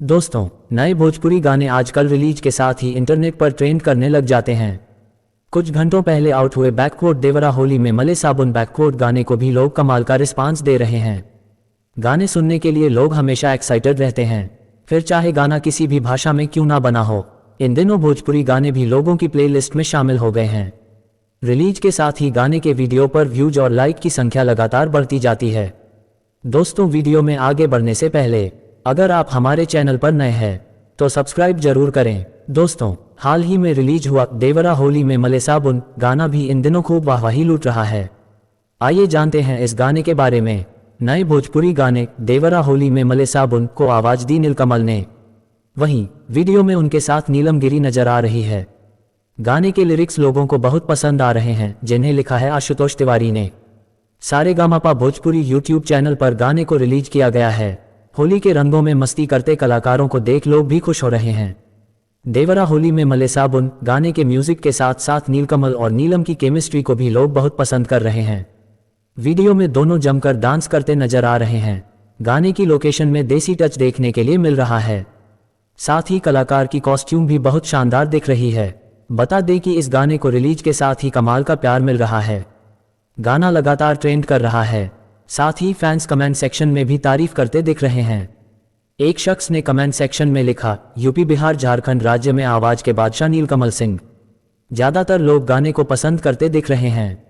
दोस्तों, नए भोजपुरी गाने आजकल रिलीज के साथ ही इंटरनेट पर ट्रेंड करने लग जाते हैं। कुछ घंटों पहले आउट हुए बैककोट देवरा होली में मले साबुन बैककोट गाने को भी लोग कमाल का रिस्पांस दे रहे हैं। गाने सुनने के लिए लोग हमेशा एक्साइटेड रहते हैं, फिर चाहे गाना किसी भी भाषा में क्यों ना बना हो। इन दिनों भोजपुरी गाने भी लोगों की प्लेलिस्ट में शामिल हो गए हैं। रिलीज के साथ ही गाने के वीडियो पर व्यूज और लाइक की संख्या लगातार बढ़ती जाती है। दोस्तों, वीडियो में आगे बढ़ने से पहले अगर आप हमारे चैनल पर नए हैं तो सब्सक्राइब जरूर करें। दोस्तों, हाल ही में रिलीज हुआ देवरा होली में मले साबुन गाना भी इन दिनों खूब वाहवाही लूट रहा है। आइए जानते हैं इस गाने के बारे में। नए भोजपुरी गाने देवरा होली में मले साबुन को आवाज दी नीलकमल ने। वहीं वीडियो में उनके साथ नीलम गिरी नजर आ रही है। गाने के लिरिक्स लोगों को बहुत पसंद आ रहे हैं, जिन्हें लिखा है आशुतोष तिवारी ने। सारेगामापा भोजपुरी यूट्यूब चैनल पर गाने को रिलीज किया गया है। होली के रंगों में मस्ती करते कलाकारों को देख लोग भी खुश हो रहे हैं। देवरा होली में मले साबुन गाने के म्यूजिक के साथ साथ नीलकमल और नीलम की केमिस्ट्री को भी लोग बहुत पसंद कर रहे हैं। वीडियो में दोनों जमकर डांस करते नजर आ रहे हैं। गाने की लोकेशन में देसी टच देखने के लिए मिल रहा है। साथ ही कलाकार की कॉस्ट्यूम भी बहुत शानदार दिख रही है। बता दें कि इस गाने को रिलीज के साथ ही कमाल का प्यार मिल रहा है। गाना लगातार ट्रेंड कर रहा है। साथ ही फैंस कमेंट सेक्शन में भी तारीफ करते दिख रहे हैं। एक शख्स ने कमेंट सेक्शन में लिखा, यूपी बिहार झारखंड राज्य में आवाज के बादशाह नीलकमल सिंह। ज्यादातर लोग गाने को पसंद करते दिख रहे हैं।